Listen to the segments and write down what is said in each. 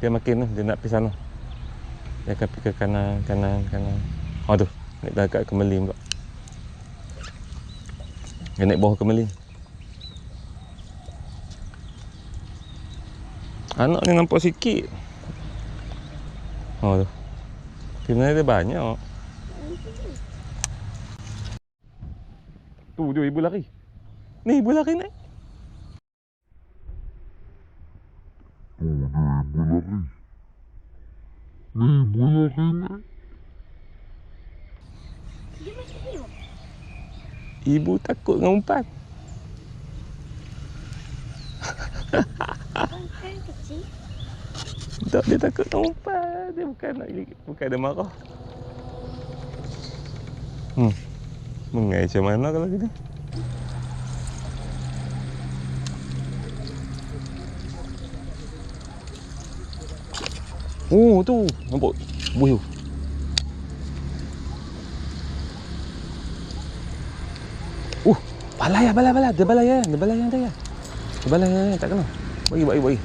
Dia makin dia nak pergi sana. Dia akan pergi ke kanan. Oh tu, naik dah kat Kemeli pula. Dia naik bawah Kemeli. Anak ni nampak sikit. Oh tu. Sebenarnya dia banyak. Tu ibu lari. Ni ibu lari naik. Ibu takut dengan umpan. Umpan kecil. Tak, dia takut dengan umpan. Dia bukan dia marah. Mengai macam mana kalau gini? Oh tu, nampak buih tu. Balai. Dia balai yang dia. Dia balai yang tak kena. Bagi.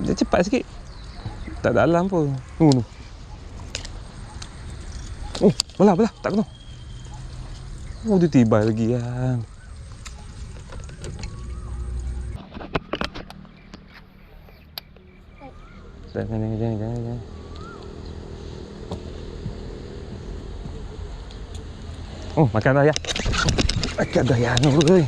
Dia cepat sikit. Tak dalam pun. Tu. Oh, belah, tak kena. Oh, dia tibai lagi kan. Jangan. Oh, makan dah ya. Makan dah ya, oi.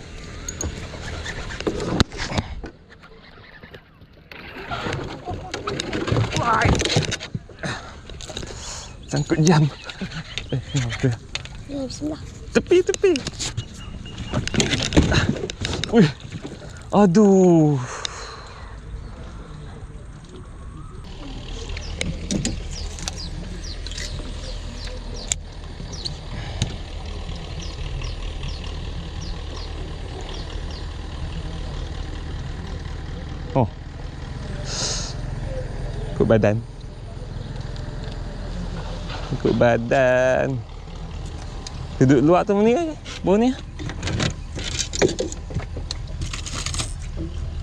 Sangkut jam. Bismillah. Tepi. Wih. Aduh. Oh. Ikut badan. Duduk luar tu ni kan? Bawah ni.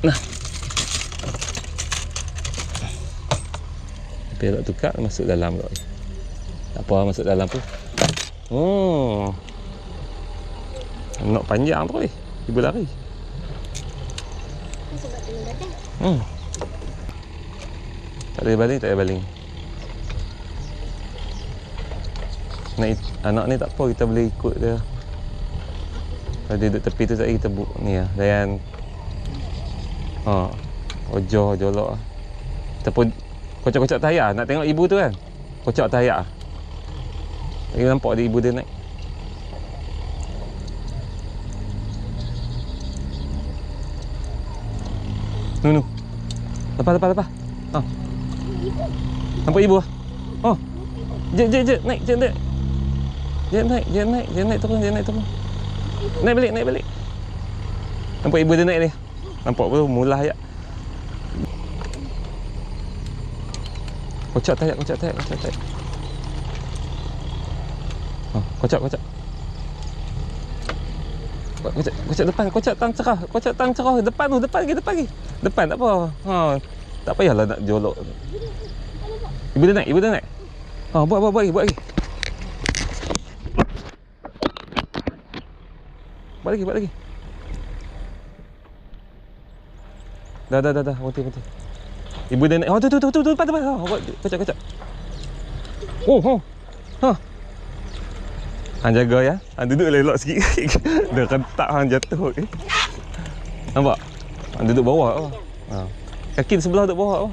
Nah. Pelak tukar masuk dalam kot. Tak apa masuk dalam tu. Oh. Nak panjang tu ibu lari. Masuk kat dalam badan. Tak boleh baling. Anak ni tak apa, kita boleh ikut dia. Kalau dia duduk tepi tu tak kita ni lah, layan. Ojoh, jolok lah. Kita pun kocak-kocak tayar, nak tengok ibu tu kan. Kocak tayar. Lagi nampak dia ibu dia naik. Nu. Lepas. Nampak ibu lah. Oh. Jek, naik. Dia naik turun. Naik balik. Nampak ibu dia naik ni. Nampak tu mulah ayat. Kocak tayak. Kocak. Kocak depan, kocak tang cerah. Depan lagi. Depan tak apa. Tak payahlah nak jolok. Ibu dia naik. Buat lagi. Buat lagi. Dah. Berhenti. Ibu dia naik. Tu depan. Buat kocak. Hang jaga ya. Hang duduk elok sikit. Dah rentak hang jatuh. Nampak? Hang duduk bawah. Kaki sebelah duduk bawah.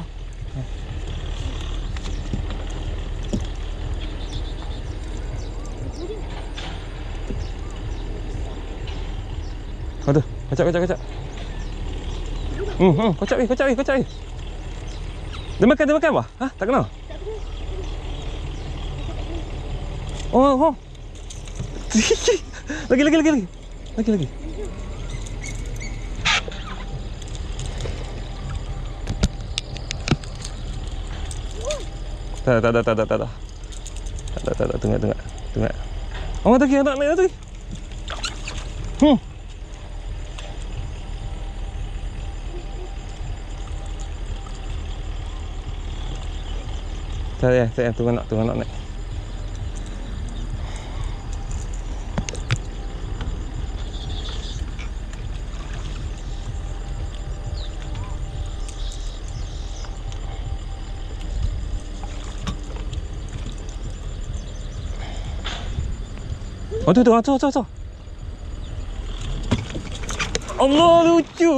Aduh, kocak. Kocak. Dia makan apa? Tak kenal? Oh. Lagi. Tak ada. Tengok. Oh, tadi anak naik tadi. Saya tunggu nak naik. Oh tu. Allah lucu. Allah lucu.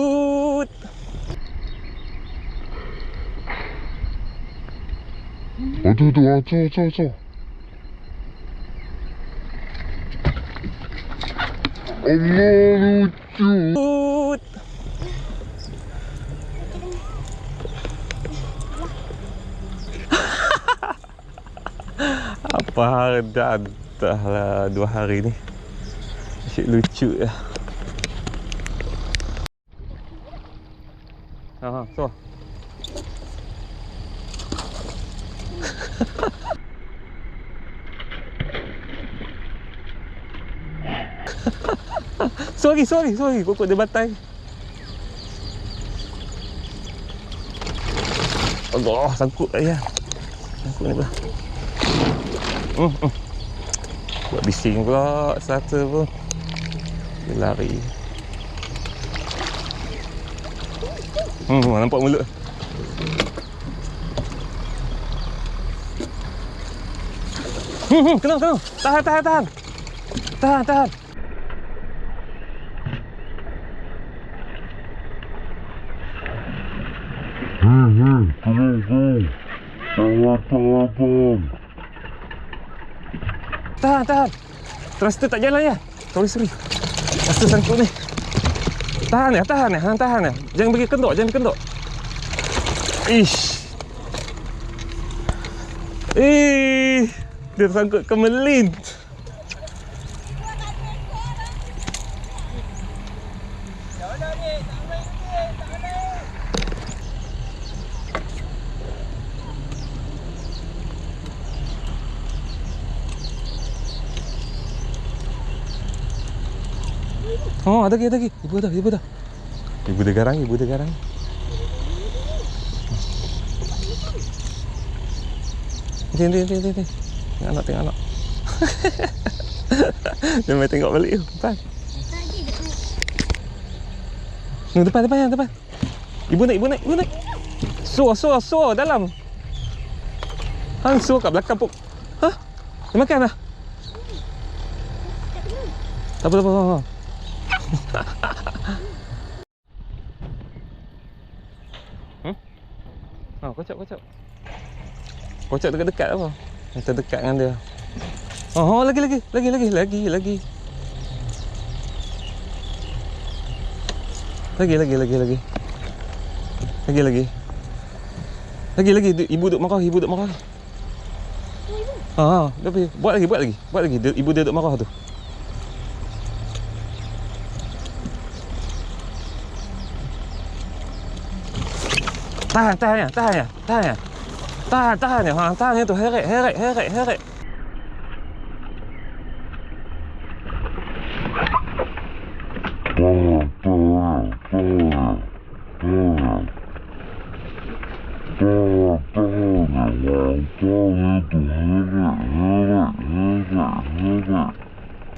Apa dah lah 2 hari ni. Asyik lucu lah. So. Sorry. Pokok dia batai. Allah, sangkut kat dia. Sangkut ni pula. Buat bising pula serata pun. Dia lari. Nampak mulut. Kena. Tahan. Tahan. Thruster tak jalan ya. Sorry. Thruster sangkut ni. Tahan ya. Jangan bagi kendok, Ish. Dia sangkut ke melin. Oh, ada lagi. Ibu dah. Ibu dia garang. Tengok anak. Dia main tengok balik tu. Depan. Ibu naik. Suar dalam. Hang suar kat belakang pun. Hah? Dia makan dah? Tak apa. Kocok. Kocok dekat-dekat apa? Kita dekat dengan dia. Lagi. Lagi. Ibu duduk marah. Buat lagi. Ibu dia duduk marah tu. Tahan ya. Tahan tu. Heret.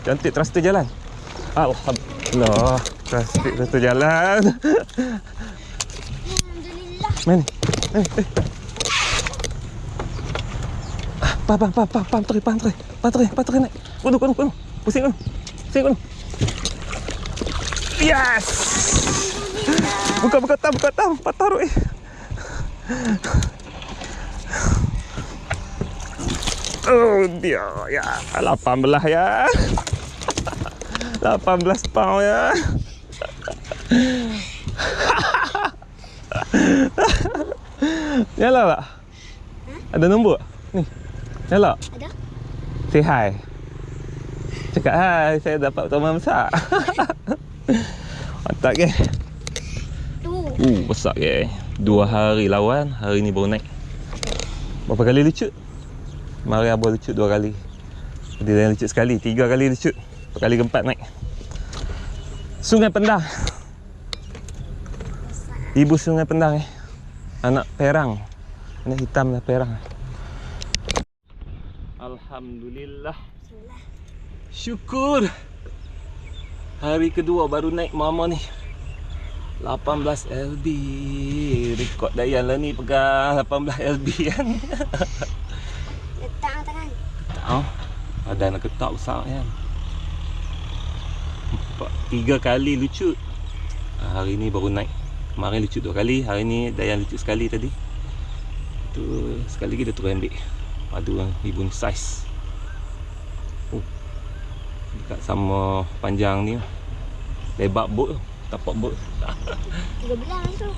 Cantik thruster jalan. Alhamdulillah. Thruster jalan. Main ni. Pantri naik. Kono. Pusing kono. Yes. Buka tam. Taruh. Oh dia ya. 18 ya. 18 pound ya. Nyala tak? Ada nombor? Ni. Nyala? Ada. Say hi. Cakap hai, saya dapat toman besar. Mantap ke? Besar ke? 2 hari lawan, hari ni baru naik. Berapa kali lucut? Mari abah lucut 2 kali. Dia dah lucut sekali, 3 kali lucut. Kali keempat naik. Sungai Pendang. Ibu Sungai Pendang anak perang. Anak hitam lah perang. Alhamdulillah. Syukur. Hari kedua baru naik mama ni. 18 LB. Rekod Dayan lah ni pegang 18 LB kan. Letak tangan. Oh, ada nak ketak besar kan. 3 kali lucut. Hari ni baru naik. Kemarin lucut 2 kali, hari ni Dayan lucut sekali tadi. Tu sekali lagi dia turun ambil. Padu yang ibu ni saiz. Oh. Dekat sama panjang ni. Lebar bot tu, tapak bot. 13 tu.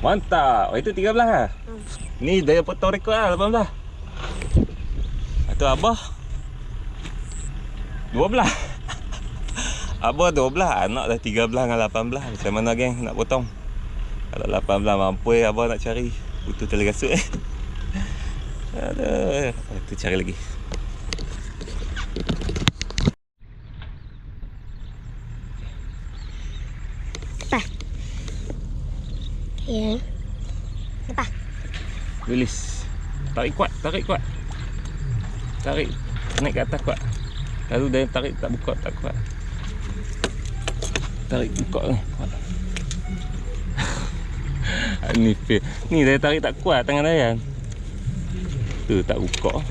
Mantap. Oh, itu 13 lah. Ni Dayan potong rekod lah 18. Itu abah 12. Abah 12, anak dah 13 dengan 18. Macam mana geng nak potong? Kalau 18 mampu abah nak cari. Butuh tali kasut Aduh, itu cari lagi. Apa? Ya. Apa? Release. Tarik kuat, tarik kuat. Tarik naik ke atas kuat. Lalu dia tarik tak buka tak kuat. Tarik buka ni. Ni fail. Ni dia tarik tak kuat tangan Dayan. Tu tak buka.